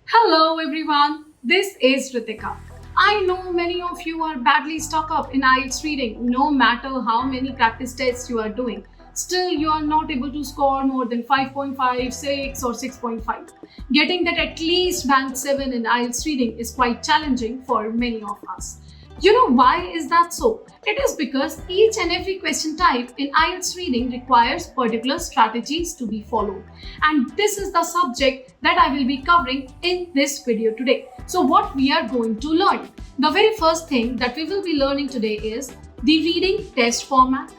Hello everyone, this is Ritika. I know many of you are badly stuck up in IELTS reading. No matter how many practice tests you are doing, still you are not able to score more than 5.5, 6 or 6.5. Getting that at least band 7 in IELTS reading is quite challenging for many of us. You know why is that so? It is because each and every question type in IELTS reading requires particular strategies to be followed. And this is the subject that I will be covering in this video today. So what we are going to learn? The very first thing that we will be learning today is the reading test format.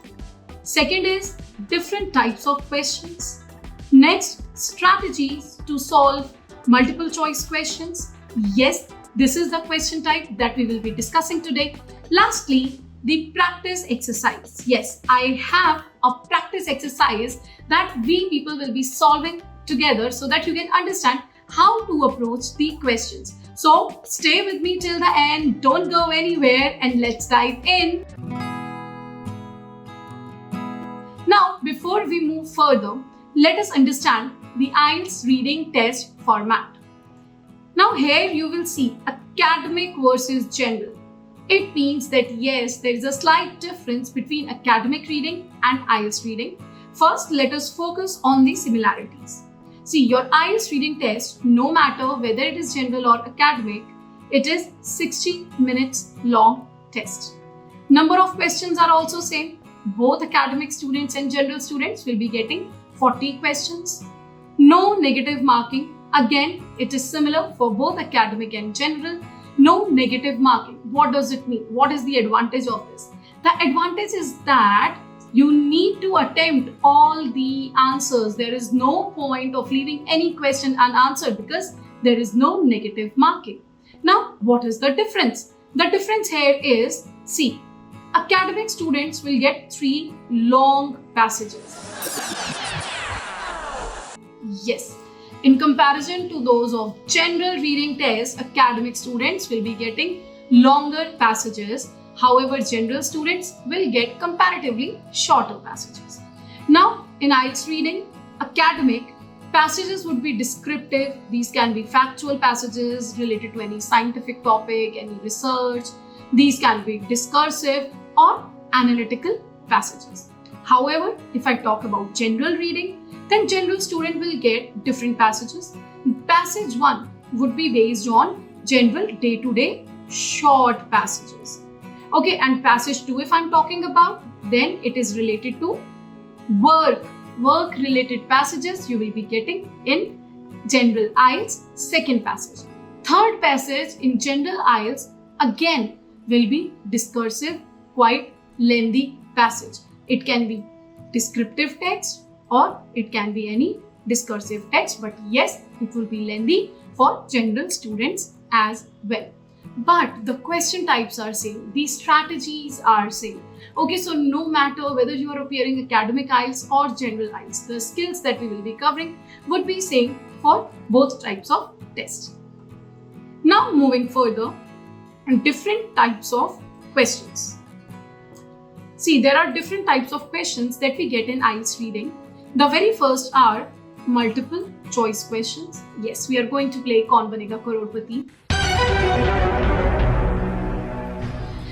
Second is different types of questions. Next, strategies to solve multiple choice questions. Yes, this is the question type that we will be discussing today. Lastly, the practice exercise. Yes, I have a practice exercise that we people will be solving together so that you can understand how to approach the questions. So stay with me till the end, don't go anywhere, and let's dive in. Now, before we move further, let us understand the IELTS reading test format. Now here you will see academic versus general. It means that yes, there is a slight difference between academic reading and IELTS reading. First, let us focus on the similarities. See, your IELTS reading test, no matter whether it is general or academic, it is 60 minutes long test. Number of questions are also same. Both academic students and general students will be getting 40 questions. No negative marking. Again, it is similar for both academic and general. No negative marking. What does it mean? What is the advantage of this? The advantage is that you need to attempt all the answers. There is no point of leaving any question unanswered because there is no negative marking. Now, what is the difference? The difference here is, see, academic students will get 3 long passages. Yes. In comparison to those of general reading tests, academic students will be getting longer passages. However, general students will get comparatively shorter passages. Now, in IELTS reading, academic passages would be descriptive. These can be factual passages related to any scientific topic, any research. These can be discursive or analytical passages. However, if I talk about general reading, then general student will get different passages. Passage 1 would be based on general day-to-day short passages. Okay, and passage 2 if I'm talking about, then it is related to work related passages you will be getting in general IELTS second passage. Third passage in general IELTS again will be discursive, quite lengthy passage. It can be descriptive text or it can be any discursive text, but yes, it will be lengthy for general students as well. But the question types are same, the strategies are same. Okay, so no matter whether you are appearing academic IELTS or general IELTS, the skills that we will be covering would be same for both types of tests. Now moving further, different types of questions. See, there are different types of questions that we get in IELTS reading. The very first are multiple choice questions. Yes, we are going to play Kaun Banega Crorepati.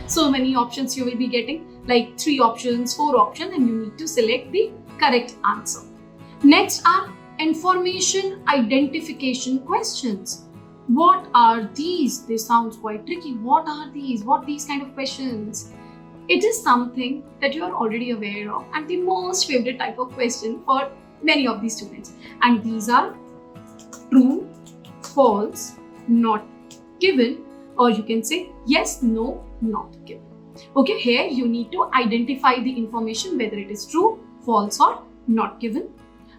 So many options you will be getting, like 3 options, 4 options, and you need to select the correct answer. Next are information identification questions. What are these? They sound quite tricky. What are these? What these kind of questions? It is something that you are already aware of and the most favorite type of question for many of the students. And these are true, false, not given, or you can say yes, no, not given. Okay, here you need to identify the information whether it is true, false, or not given.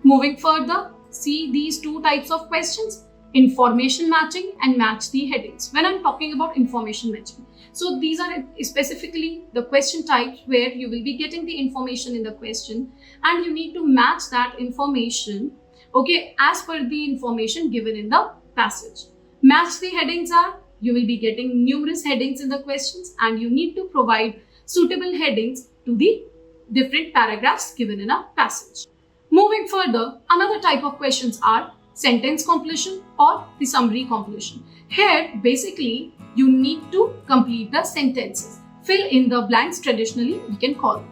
Moving further, see these 2 types of questions, information matching and match the headings. When I'm talking about information matching, so these are specifically the question types where you will be getting the information in the question and you need to match that information, okay, as per the information given in the passage. Match the headings are, you will be getting numerous headings in the questions and you need to provide suitable headings to the different paragraphs given in a passage. Moving further, another type of questions are sentence completion or the summary completion. Here, basically, you need to complete the sentences. Fill in the blanks, traditionally we can call them.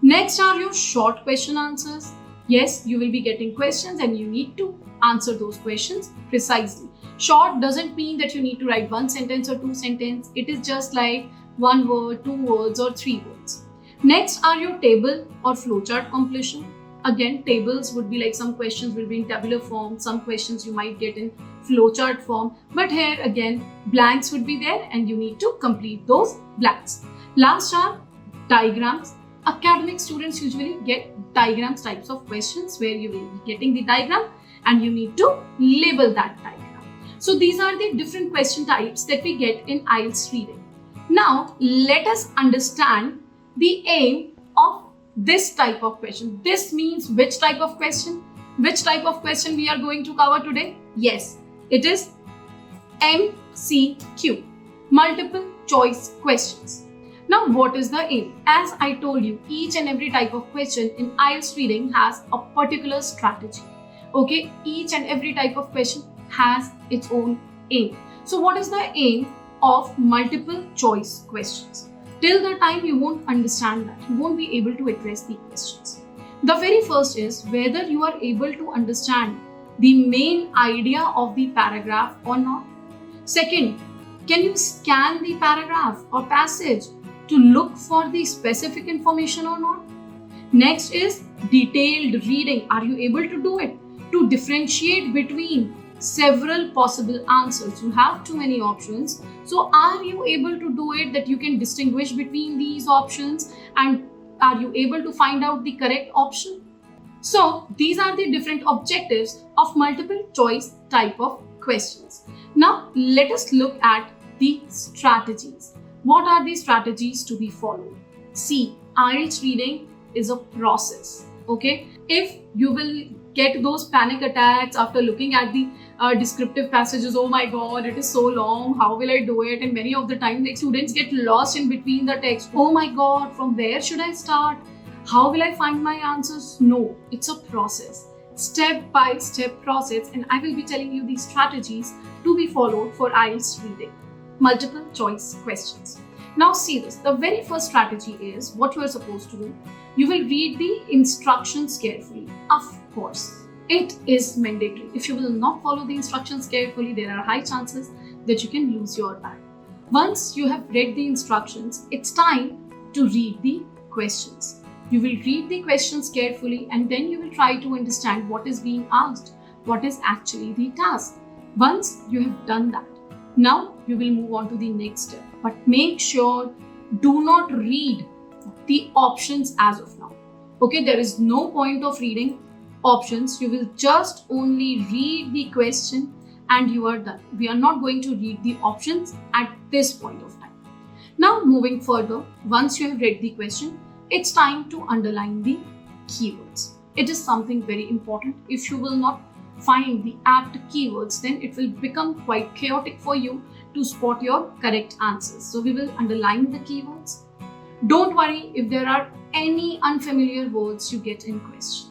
Next are your short question answers. Yes, you will be getting questions and you need to answer those questions precisely. Short doesn't mean that you need to write one sentence or two sentences. It is just like one word, two words or three words. Next are your table or flowchart completion. Again, tables would be like some questions will be in tabular form, some questions you might get in flowchart form. But here again, blanks would be there and you need to complete those blanks. Last are diagrams. Academic students usually get diagrams types of questions where you will be getting the diagram and you need to label that diagram. So these are the different question types that we get in IELTS reading. Now let us understand the aim of this type of question. This means which type of question? Which type of question we are going to cover today? Yes, it is MCQ, multiple choice questions. Now, what is the aim? As I told you, each and every type of question in IELTS reading has a particular strategy. Okay, each and every type of question has its own aim. So, what is the aim of multiple choice questions? Till the time you won't understand that, you won't be able to address the questions. The very first is whether you are able to understand the main idea of the paragraph or not. Second, can you scan the paragraph or passage to look for the specific information or not? Next is detailed reading. Are you able to do it? To differentiate between several possible answers. You have too many options. So are you able to do it that you can distinguish between these options, and are you able to find out the correct option? So these are the different objectives of multiple choice type of questions. Now let us look at the strategies. What are the strategies to be followed? See, IELTS reading is a process. Okay, if you will get those panic attacks after looking at the descriptive passages, oh my god, it is so long, how will I do it? And many of the time the students get lost in between the text. Oh my god, from where should I start? How will I find my answers? No, it's a process, step by step process, and I will be telling you the strategies to be followed for IELTS reading multiple choice questions. Now see this, the very first strategy is what you are supposed to do. You will read the instructions carefully. Of course, it is mandatory. If you will not follow the instructions carefully, there are high chances that you can lose your bag. Once you have read the instructions, it's time to read the questions. You will read the questions carefully and then you will try to understand what is being asked, what is actually the task. Once you have done that, now you will move on to the next step. But make sure do not read the options as of now. Okay, there is no point of reading options. You will just only read the question and you are done. We are not going to read the options at this point of time. Now moving further, once you have read the question, it's time to underline the keywords. It is something very important. If you will not find the apt keywords, then it will become quite chaotic for you to spot your correct answers. So we will underline the keywords. Don't worry if there are any unfamiliar words you get in question.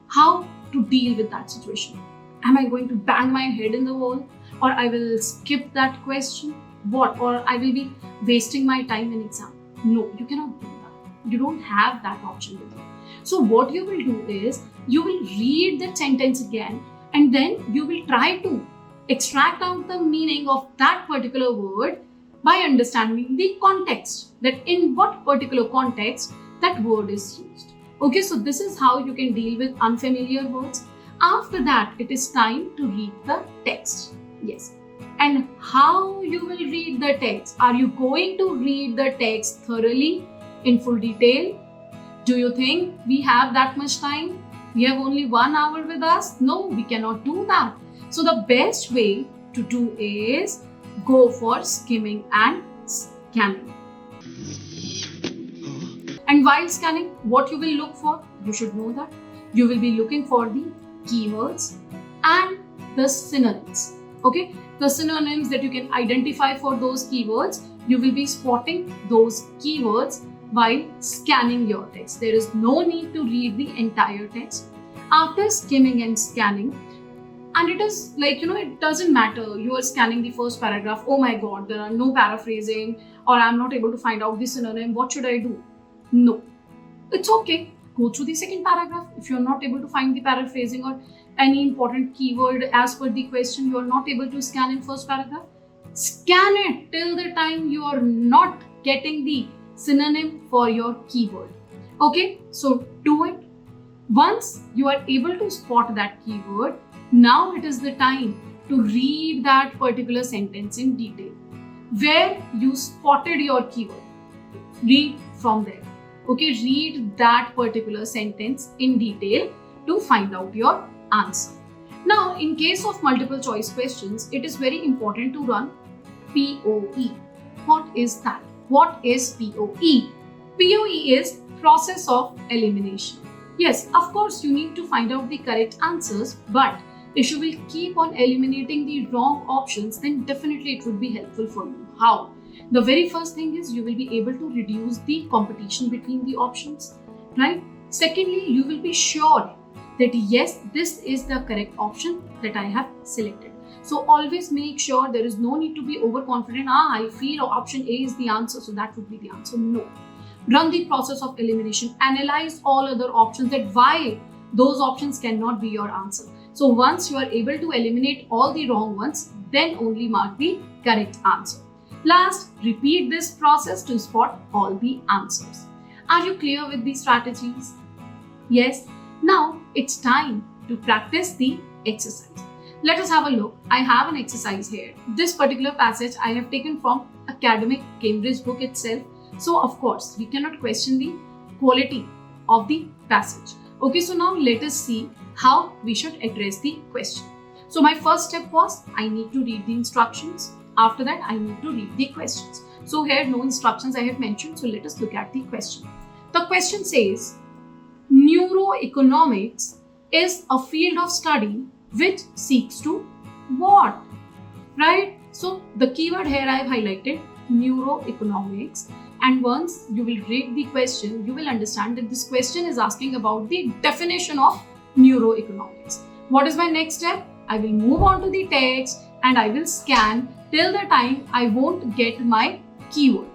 How to deal with that situation? Am I going to bang my head in the wall, or I will skip that question? What? Or I will be wasting my time in exam? No, you cannot do that. You don't have that option with you. So what you will do is you will read the sentence again and then you will try to extract out the meaning of that particular word by understanding the context, that in what particular context that word is used. Okay, so this is how you can deal with unfamiliar words. After that, it is time to read the text. Yes. And how you will read the text? Are you going to read the text thoroughly in full detail? Do you think we have that much time? We have only 1 hour with us? No, we cannot do that. So the best way to do is go for skimming and scanning. And while scanning, what you will look for? You should know that. You will be looking for the keywords and the synonyms. Okay, the synonyms that you can identify for those keywords, you will be spotting those keywords while scanning your text. There is no need to read the entire text. After skimming and scanning, And it is like, it doesn't matter. You are scanning the first paragraph. Oh my God, there are no paraphrasing, or I'm not able to find out the synonym. What should I do? No, it's okay. Go through the second paragraph. If you're not able to find the paraphrasing or any important keyword as per the question, you're not able to scan in first paragraph, scan it till the time you are not getting the synonym for your keyword. Okay, so do it. Once you are able to spot that keyword, now it is the time to read that particular sentence in detail. Where you spotted your keyword, read from there. Okay, read that particular sentence in detail to find out your answer. Now, in case of multiple choice questions, it is very important to run POE. What is that? What is POE? POE is process of elimination. Yes, of course, you need to find out the correct answers, but if you will keep on eliminating the wrong options, then definitely it would be helpful for you. How? The very first thing is you will be able to reduce the competition between the options, right? Secondly, you will be sure that yes, this is the correct option that I have selected. So always make sure there is no need to be overconfident. I feel option A is the answer, so that would be the answer. No. Run the process of elimination. Analyze all other options, that why those options cannot be your answer. So once you are able to eliminate all the wrong ones, then only mark the correct answer. Last, repeat this process to spot all the answers. Are you clear with these strategies? Yes. Now it's time to practice the exercise. Let us have a look. I have an exercise here. This particular passage I have taken from academic Cambridge book itself. So of course, we cannot question the quality of the passage. Okay, so now let us see how we should address the question. So my first step was I need to read the instructions. After that, I need to read the questions. So here no instructions I have mentioned. So let us look at the question. The question says, neuroeconomics is a field of study which seeks to what? Right? So the keyword here I have highlighted, neuroeconomics. And once you will read the question, you will understand that this question is asking about the definition of neuroeconomics. What is my next step? I will move on to the text and I will scan till the time I won't get my keyword.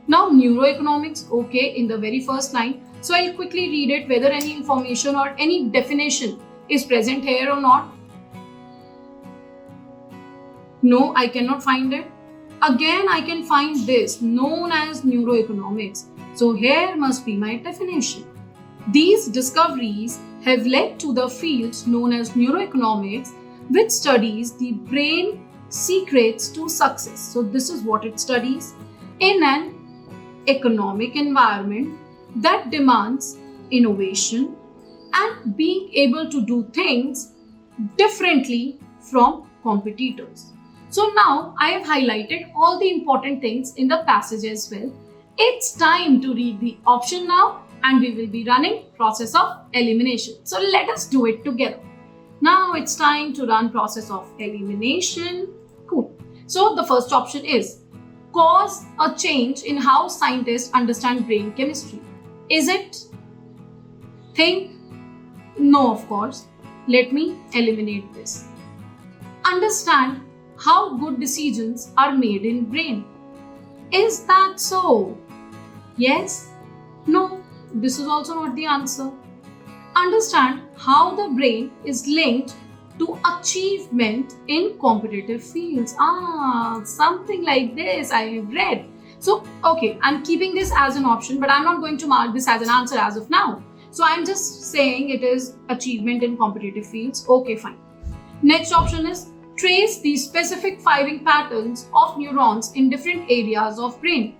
Now neuroeconomics, okay, in the very first line. So I'll quickly read it whether any information or any definition is present here or not. No, I cannot find it. Again, I can find this known as neuroeconomics. So here must be my definition. These discoveries have led to the field known as neuroeconomics, which studies the brain secrets to success. So this is what it studies in an economic environment that demands innovation and being able to do things differently from competitors. So now I have highlighted all the important things in the passage as well. It's time to read the option now and we will be running process of elimination. So let us do it together. Now it's time to run process of elimination. Cool. So the first option is cause a change in how scientists understand brain chemistry. Is it? Think? No, of course. Let me eliminate this. Understand how good decisions are made in brain. Is that so? Yes? No, this is also not the answer. Understand how the brain is linked to achievement in competitive fields. Something like this I have read. So, okay, I'm keeping this as an option, but I'm not going to mark this as an answer as of now. So I'm just saying it is achievement in competitive fields. Okay, fine. Next option is trace the specific firing patterns of neurons in different areas of brain.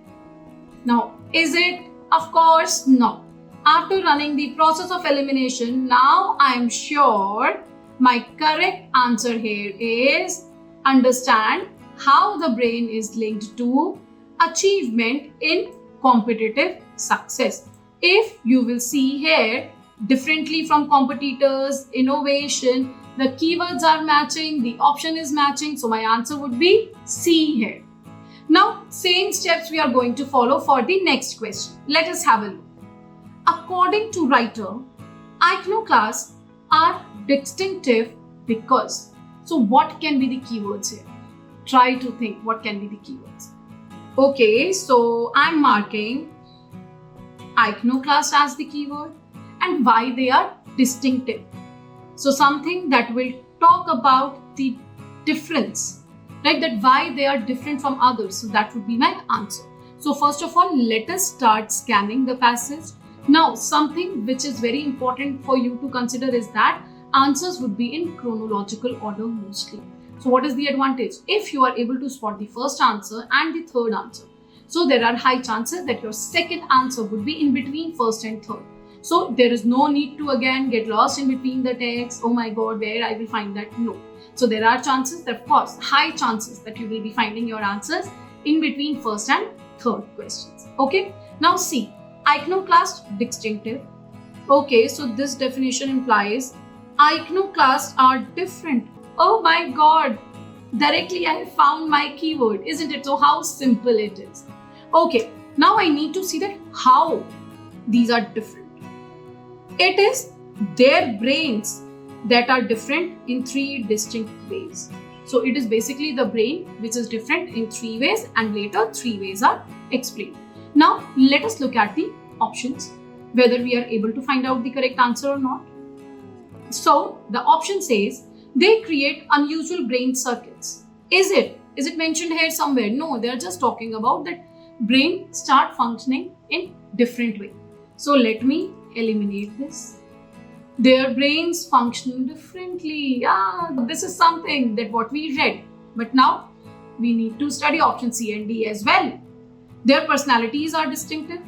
Now, is it? Of course, no. After running the process of elimination, now I am sure my correct answer here is understand how the brain is linked to achievement in competitive success. If you will see here, differently from competitors, innovation, the keywords are matching, the option is matching, so my answer would be C here. Now, same steps we are going to follow for the next question. Let us have a look. According to writer, iconoclasts are distinctive because. So what can be the keywords here? Try to think what can be the keywords. Okay, so I'm marking iconoclast as the keyword and why they are distinctive. So something that will talk about the difference, right? That why they are different from others. So that would be my answer. So first of all, let us start scanning the passage. Now, something which is very important for you to consider is that answers would be in chronological order mostly. So what is the advantage? If you are able to spot the first answer and the third answer, so there are high chances that your second answer would be in between first and third. So there is no need to again get lost in between the text. Oh my God, where I will find that? No. So there are chances, of course, high chances that you will be finding your answers in between first and third questions. Okay. Now see, iconoclast, distinctive. Okay, so this definition implies iconoclasts are different. Oh my God, directly I have found my keyword, isn't it? So how simple it is. Okay, now I need to see that how these are different. It is their brains that are different in three distinct ways. So it is basically the brain which is different in three ways, and later three ways are explained. Now let us look at the options, whether we are able to find out the correct answer or not. So the option says they create unusual brain circuits. Is it mentioned here somewhere? No, they are just talking about that brain start functioning in different way. So let me eliminate this. Their brains function differently. This is something that what we read. But now we need to study option C and D as well. Their personalities are distinctive.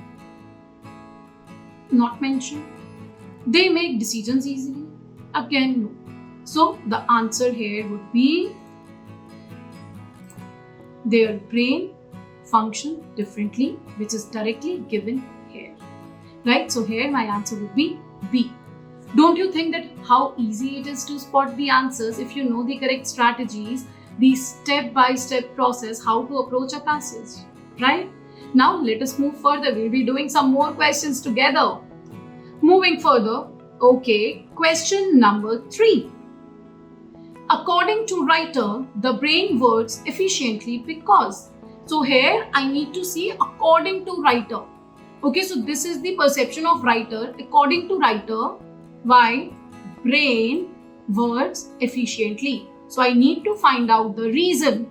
Not mentioned. They make decisions easily. Again, no. So the answer here would be their brain function differently, which is directly given here. Right? So here my answer would be B. Don't you think that how easy it is to spot the answers if you know the correct strategies, the step-by-step process, how to approach a passage, right? Now let us move further. We'll be doing some more questions together. Moving further, okay, question number 3. According to writer, the brain works efficiently because. So here I need to see according to writer. Okay, so this is the perception of writer. According to writer, why brain works efficiently. So I need to find out the reason.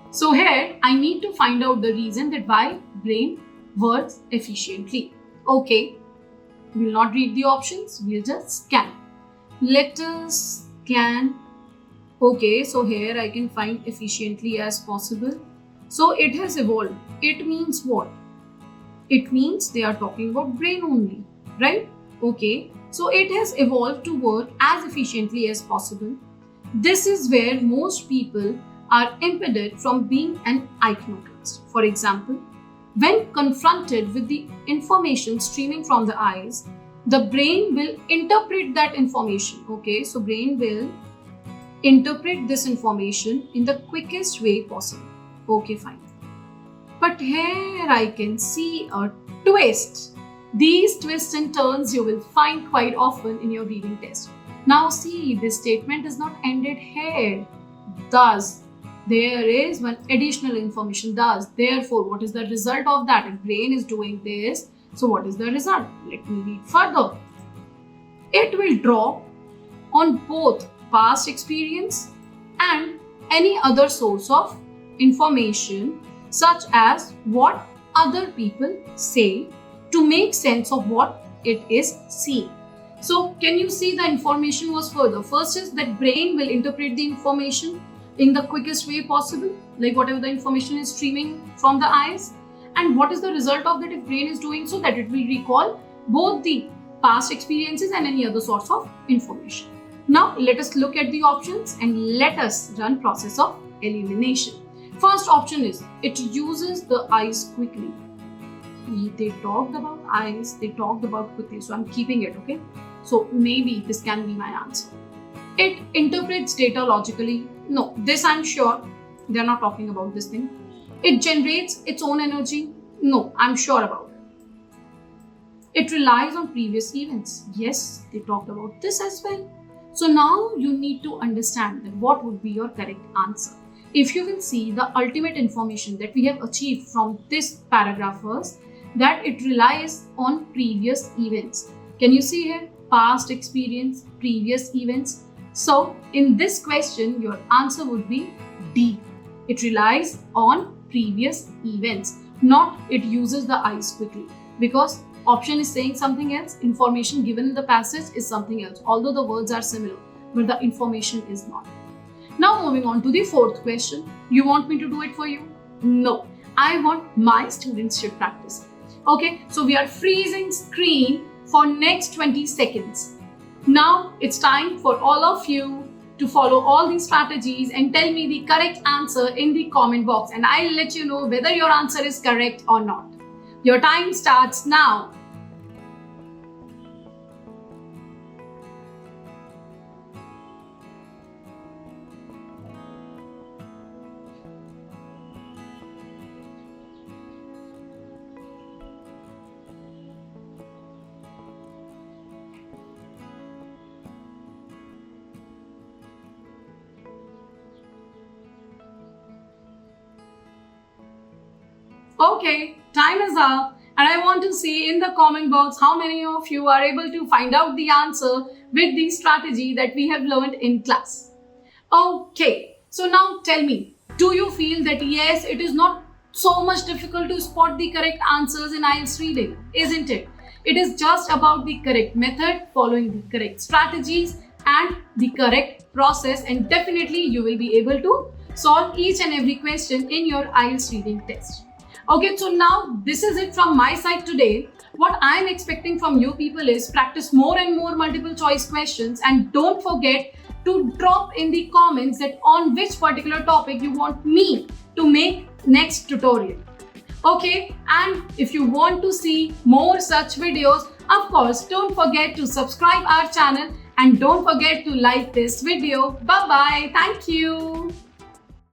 So here I need to find out the reason that why brain works efficiently. Okay, we will not read the options, we'll just scan. Let us scan. Okay, so here I can find efficiently as possible. So it has evolved. It means what? It means they are talking about brain only, right? Okay, so it has evolved to work as efficiently as possible. This is where most people are impeded from being an iconoclast. For example, when confronted with the information streaming from the eyes, the brain will interpret that information. Okay, so brain will interpret this information in the quickest way possible. Okay, fine. But here I can see a twist. These twists and turns you will find quite often in your reading test. Now see, this statement is not ended here. Thus, there is one additional information. Thus, therefore, what is the result of that? If brain is doing this, so what is the result? Let me read further. It will draw on both past experience and any other source of information, such as what other people say, to make sense of what it is seeing. So can you see the information was further? First is that brain will interpret the information in the quickest way possible, like whatever the information is streaming from the eyes. And what is the result of that if brain is doing so? That it will recall both the past experiences and any other source of information. Now let us look at the options and let us run process of elimination. First option is it uses the eyes quickly. They talked about eyes, they talked about quickly, so I'm keeping it, okay? So maybe this can be my answer. It interprets data logically. No, this I'm sure they're not talking about this thing. It generates its own energy. No, I'm sure about it. It relies on previous events. Yes, they talked about this as well. So now you need to understand that what would be your correct answer. If you will see the ultimate information that we have achieved from this paragraph first, that it relies on previous events. Can you see here? Past experience, previous events. So in this question, your answer would be D. It relies on previous events, not it uses the I's quickly, because option is saying something else, information given in the passage is something else, although the words are similar, but the information is not. Now moving on to the fourth question. You want me to do it for you? No, I want my students should practice. Okay, so we are freezing screen for next 20 seconds. Now it's time for all of you to follow all these strategies and tell me the correct answer in the comment box, and I'll let you know whether your answer is correct or not. Your time starts now. Okay, time is up, and I want to see in the comment box how many of you are able to find out the answer with the strategy that we have learned in class. Okay, so now tell me, do you feel that yes, it is not so much difficult to spot the correct answers in IELTS reading, isn't it? It is just about the correct method, following the correct strategies and the correct process, and definitely you will be able to solve each and every question in your IELTS reading test. Okay, so now this is it from my side today. What I am expecting from you people is practice more and more multiple choice questions, and don't forget to drop in the comments that on which particular topic you want me to make next tutorial. Okay, and if you want to see more such videos, of course, don't forget to subscribe our channel and don't forget to like this video. Bye bye. Thank you.